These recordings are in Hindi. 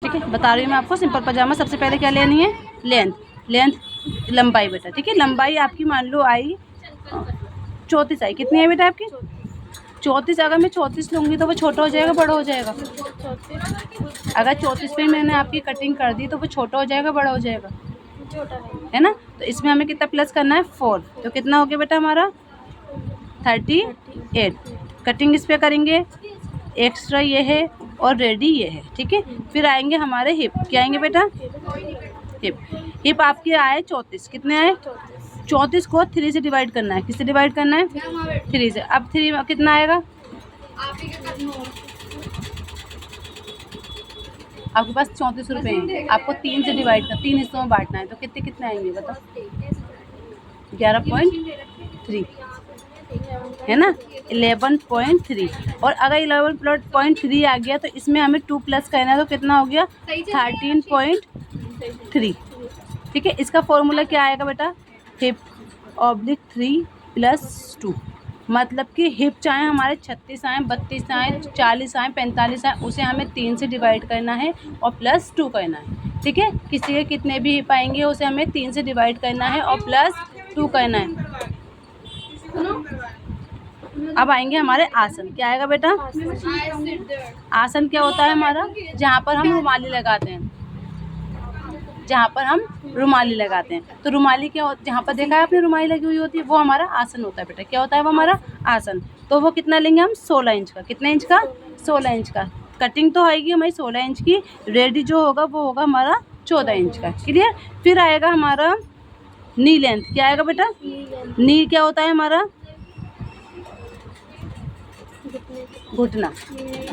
ठीक है, बता रही हूँ मैं आपको। सिंपल पजामा सबसे पहले क्या लेनी है, लेंथ, लेंथ लंबाई बेटा। ठीक है, लंबाई आपकी मान लो आई 34 आई। कितनी है बेटा आपकी? 34। अगर मैं 34 लूँगी तो वो छोटा हो जाएगा, बड़ा हो जाएगा? अगर 34 पे मैंने आपकी कटिंग कर दी तो वो छोटा हो जाएगा, बड़ा हो जाएगा? है ना। तो इसमें हमें कितना प्लस करना है, 4। तो कितना हो गया बेटा हमारा 38। कटिंग इस पे करेंगे, एक्स्ट्रा ये है और रेडी ये है। ठीक है, फिर आएंगे हमारे हिप। क्या आएंगे बेटा? हिप। हिप आपके आए 34। कितने आए? 34 को 3 से डिवाइड करना है। किससे डिवाइड करना है? 3 से। अब 3 कितना आएगा आपके पास? 34 रुपये हैं। आपको 3 से डिवाइड कर 3 हिस्सों में बांटना है। तो कितने कितने आएंगे बताओ? 11.3 है ना, 11.3। और अगर 11.3 आ गया तो इसमें हमें 2 प्लस करना है। तो कितना हो गया? 13.3। ठीक है, इसका फॉर्मूला क्या आएगा बेटा? Hip oblique 3 + 2। मतलब कि हिप चाहे हमारे 36 आए, 32 आए, 40 आए, 45 आए, उसे हमें 3 से डिवाइड करना है और +2 करना है। ठीक है, किसी के कितने भी हिप आएंगे उसे हमें 3 से डिवाइड करना है और +2 करना है। अब आएंगे हमारे आसन। क्या आएगा बेटा? आसन क्या होता है हमारा? जहाँ पर हम रुमाली लगाते हैं, जहाँ पर हम रुमाली लगाते हैं। तो रुमाली क्या होता है? जहाँ पर देखा है आपने रुमाली लगी हुई होती है, वो हमारा आसन होता है बेटा। क्या होता है वो हमारा? आसन। तो वो कितना लेंगे हम? 16 इंच का। कितने इंच का? 16 इंच का। कटिंग तो आएगी हमारी 16 इंच की, रेडी जो होगा वो होगा हमारा 14 इंच का। क्लियर। फिर आएगा हमारा नी लेंथ। क्या आएगा बेटा? नी क्या होता है हमारा? घुटना।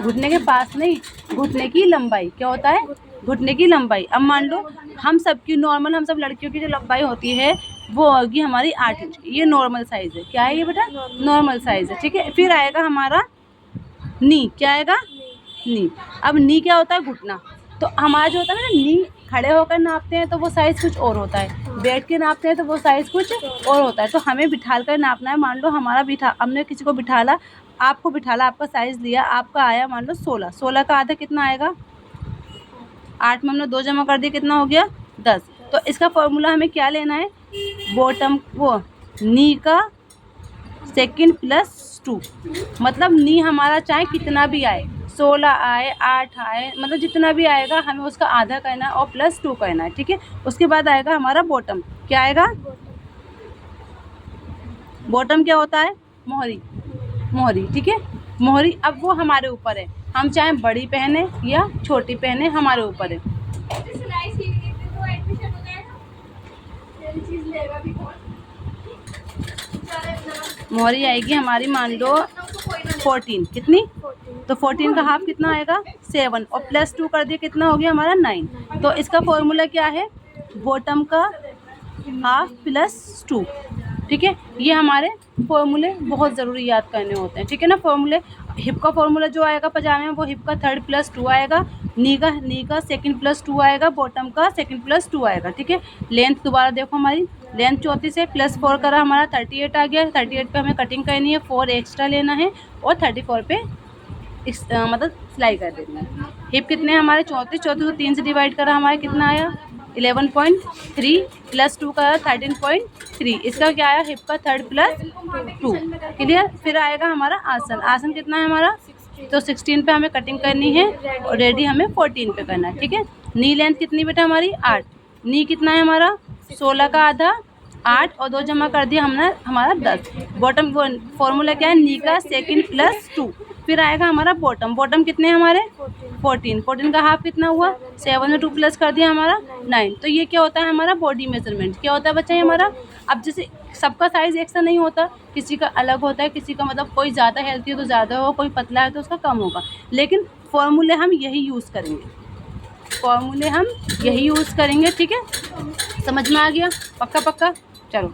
घुटने के पास नहीं, घुटने की लंबाई। क्या होता है? घुटने की लंबाई। अब मान लो हम सबकी नॉर्मल, हम सब लड़कियों की जो लंबाई होती है वो होगी हमारी 8 इंच। ये नॉर्मल साइज़ है। क्या है ये बेटा? नॉर्मल साइज़ है। ठीक है, फिर आएगा हमारा नी। क्या आएगा? नी। अब नी क्या होता है? घुटना। तो हमारा जो होता है ना, नी खड़े होकर नापते हैं तो वो साइज़ कुछ और होता है, बैठ के नापते हैं तो वो साइज़ कुछ और होता है। तो हमें बिठाल कर नापना है। मान लो हमारा हमने किसी को बिठाला, आपको बिठाला, आपका साइज़ लिया, आपका आया मान लो 16। 16 का आधा कितना आएगा? 8 में हमने 2 जमा कर दिया, कितना हो गया? 10। तो इसका फॉर्मूला हमें क्या लेना है? बॉटम वो नी का सेकंड +2। मतलब नी हमारा चाहे कितना भी आए, 16 आए, 8 आए, मतलब जितना भी आएगा हमें उसका आधा करना है और +2 करना है। ठीक है, उसके बाद आएगा हमारा बॉटम। क्या आएगा? बॉटम क्या होता है? मोहरी। मोहरी। ठीक है, मोहरी। अब वो हमारे ऊपर है, हम चाहे बड़ी पहने या छोटी पहने, हमारे ऊपर है। मोहरी आएगी हमारी मान लो 14। कितनी? तो 14 का हाफ कितना आएगा? 7 और +2 कर दिया, कितना हो गया हमारा? 9। तो इसका फॉर्मूला क्या है? बॉटम का हाफ +2। ठीक है, ये हमारे फॉर्मूले बहुत ज़रूरी याद करने होते हैं। ठीक है ना। फॉर्मूले, हिप का फॉर्मूला जो आएगा पजामे में वो हिप का 3rd +2 आएगा, नी का 2nd +2 आएगा, बॉटम का 2nd +2 आएगा। ठीक है, लेंथ दोबारा देखो, हमारी लेंथ 34 है, +4 करा हमारा 38 आ गया। 38 पे हमें कटिंग करनी है, 4 एक्स्ट्रा लेना है और 34 पे मतलब सिलाई कर देनी है। हिप कितने हैं हमारे? 34। 34 को 3 से डिवाइड करा, हमारे कितना आया? 11.3 +2 का 13.3। इसका क्या आया? हिप का 3rd +2। क्लियर। फिर आएगा हमारा आसन। आसन कितना है हमारा? तो 16 पे हमें कटिंग करनी है और रेडी हमें 14 पे करना है। ठीक है, नी लेंथ कितनी बेटा हमारी? 8। नी कितना है हमारा? 16 का आधा 8 और 2 जमा कर दिया हमने, हमारा 10। बॉटम फॉर्मूला क्या है? नी का 2nd +2। फिर आएगा हमारा बॉटम। बॉटम कितने हैं हमारे? 14। 14 का हाफ कितना हुआ? 7 में 2 प्लस कर दिया, हमारा 9। तो ये क्या होता है हमारा? Body measurement. क्या होता है बच्चा ये हमारा? अब जैसे सबका साइज़ एक सा नहीं होता, किसी का अलग होता है, किसी का मतलब कोई ज़्यादा हेल्थी है तो ज़्यादा हो, कोई पतला है तो उसका कम होगा, लेकिन फॉर्मूले हम यही यूज़ करेंगे। फॉर्मूले हम यही यूज़ करेंगे। ठीक है, समझ में आ गया? पक्का पक्का। चलो,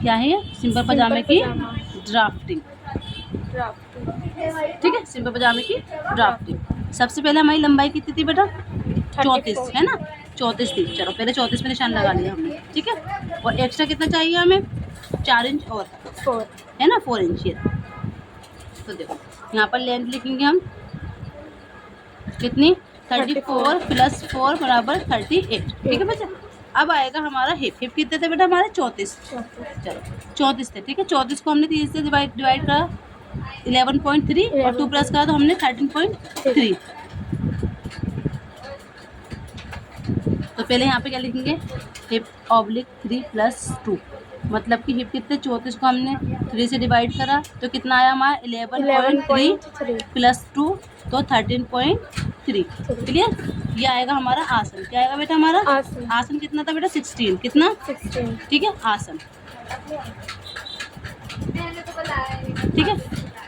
क्या है ये? सिंपल पजामे की ड्राफ्टिंग। ठीक है, सिंपल पजामे की ड्राफ्टिंग। सबसे पहले हमारी लंबाई कितनी थी बेटा? 34 है ना, 34 थी। चलो पहले 34 पे निशान लगा लिया हमने। ठीक है, और एक्स्ट्रा कितना चाहिए हमें? 4 इंच और 4 है ना, 4 इंच। ये तो तो देखो यहाँ पर लेंथ लिखेंगे हम कितनी 34 + 4 बराबर 38। ठीक है बच्चा। अब आएगा हमारा हिप। हिप कितने थे बेटा हमारे 34। चलो 34 थे। ठीक है 34 को हमने 3 से डिवाइड करा 11.3 और 2 प्लस करा तो हमने 13.3। तो पहले यहाँ पे क्या लिखेंगे हिप ऑब्लिक 3 + 2 मतलब कि हिप कितने 34 को हमने 3 से डिवाइड करा तो कितना आया हमारा 11.3 + 2 तो 13.3। क्लियर। ये आएगा हमारा आसन। क्या आएगा बेटा हमारा आसन कितना था बेटा 16। कितना 16। ठीक है आसन। ठीक है।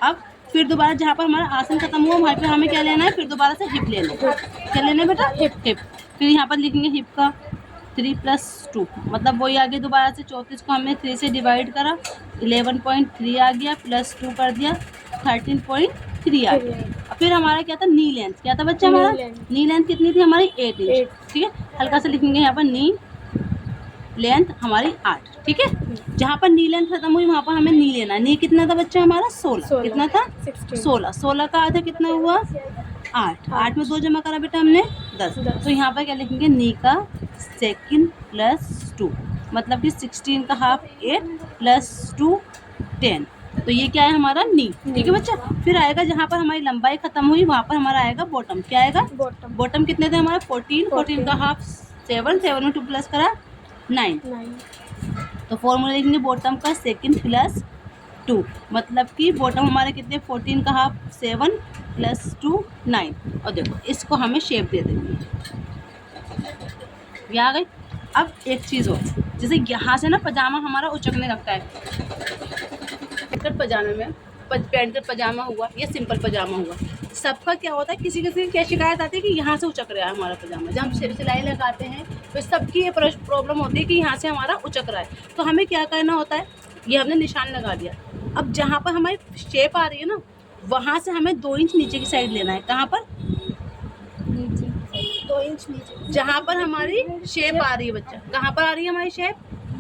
अब फिर दोबारा जहाँ पर हमारा आसन खत्म हुआ वहाँ पे हमें क्या लेना है फिर दोबारा से हिप लेना है। क्या लेना है बेटा हिप। फिर यहाँ पर लिखेंगे हिप का 3 + 2 मतलब वही आ गया दोबारा से 34 को हमने 3 से डिवाइड करा 11.3 आ गया + 2 कर दिया 13.3 आ गया। फिर हमारा क्या था नी लेंथ। क्या था बच्चा हमारा नी लेंथ कितनी थी हमारी 8 इंच। ठीक है हल्का सा लिखेंगे यहाँ पर नी लेंथ हमारी 8। ठीक है जहाँ पर नी लेंथ खत्म हुई वहाँ पर हमें नी लेना है। नी कितना था बच्चा हमारा 16। कितना था 16 का आधा कितना हुआ 8। 8 में 2 जमा करा बेटा हमने 10। तो यहाँ पर क्या लिखेंगे नी का सेकंड + 2 मतलब कि 16 का हाफ 8 + 2 10। तो ये क्या है हमारा नी। ठीक है बच्चा। फिर आएगा जहाँ पर हमारी लंबाई खत्म हुई वहाँ पर हमारा आएगा बॉटम। क्या आएगा बॉटम कितने थे हमारा 14 का हाफ 7 में 2 प्लस करा 9। तो फॉर्मूला लिखेंगे बॉटम का सेकंड + 2 मतलब कि बॉटम हमारे कितने 14 का हाफ 7 + 2 9। और देखो इसको हमें शेप दे देंगे। ये आ गई। अब एक चीज़ और जैसे यहाँ से ना पजामा हमारा उचकने लगता है। पजामे में पैंट पजामा हुआ या सिंपल पजामा हुआ सबका क्या होता है किसी की क्या शिकायत आती है कि यहाँ से उचक रहा है हमारा पजामा। जब हम सिलाई लगाते हैं तो सबकी ये प्रॉब्लम होती है कि यहाँ से हमारा उचक रहा है। तो हमें क्या करना होता है ये हमने निशान लगा दिया। अब जहाँ पर हमारी शेप आ रही है ना वहाँ से हमें 2 इंच नीचे की साइड लेना है। कहाँ पर नीचे 2 इंच नीचे जहाँ पर हमारी शेप आ रही है बच्चा। कहाँ पर आ रही है हमारी शेप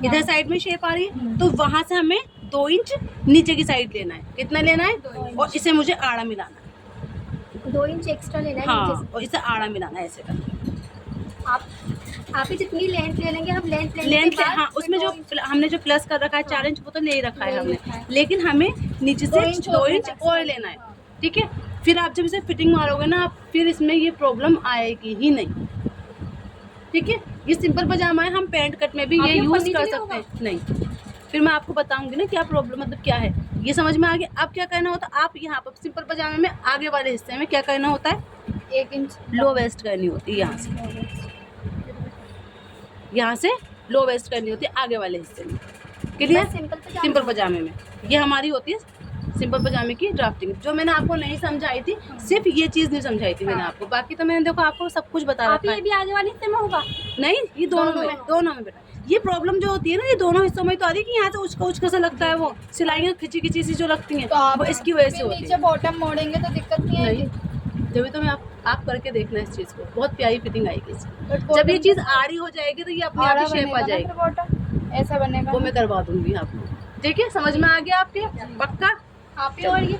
इधर साइड में शेप आ रही है तो वहाँ से हमें 2 इंच नीचे की साइड लेना है। कितना लेना है और इसे मुझे आड़ा मिलाना है 2 इंच एक्स्ट्रा लेना है हाँ नीचे से। और इसे आड़ा मिलाना है ऐसे करके। आप ही जितनी लेंथ ले लेंगे हम लेंथ हाँ उसमें जो हमने जो प्लस कर रखा है 4 इंच वो तो नहीं रखा है हमने लेकिन हमें नीचे से 2 इंच और लेना है। ठीक है। फिर आप जब इसे फिटिंग मारोगे ना आप फिर इसमें ये प्रॉब्लम आएगी ही नहीं। ठीक है। ये सिंपल पजामा है हम पैंट कट में भी ये यूज कर सकते हैं। नहीं फिर मैं आपको बताऊंगी ना क्या प्रॉब्लम मतलब क्या है ये समझ में आ गया। अब क्या करना होता है आप यहाँ पर सिंपल पजामे में आगे वाले हिस्से में क्या करना होता है 1 इंच लो वेस्ट करनी होती है। यहाँ से लो वेस्ट करनी होती है आगे वाले हिस्से में। क्लियर। सिंपल पजामे में ये हमारी होती है सिंपल पजामे की ड्राफ्टिंग जो मैंने आपको नहीं समझाई थी। सिर्फ ये चीज़ नहीं समझाई थी मैंने आपको। बाकी तो मैंने देखो आपको सब कुछ बता रखा है। ये भी आगे वाले हिस्से में होगा नहीं ये दोनों में बेटा ये प्रॉब्लम जो होती है ना ये दोनों हिस्सों में तो आ रही है कि यहाँ से उचका सा लगता है वो सिलाइयाँ खिंची सी जो लगती हैं वो इसकी वजह से होती है। बॉटम मोड़ेंगे तो दिक्कत नहीं आएगी। जब तो मैं आप करके देखना इस चीज़ को बहुत प्यारी फिटिंग आएगी इसकी। जब ये चीज़ आड़ी हो जाएगी तो ये अपने आप ही शेप आ जाएगी। बॉटम ऐसा बनेगा वो मैं करवा दूंगी आपको। ठीक है समझ में आ गया आपके पक्का। आप ही और ये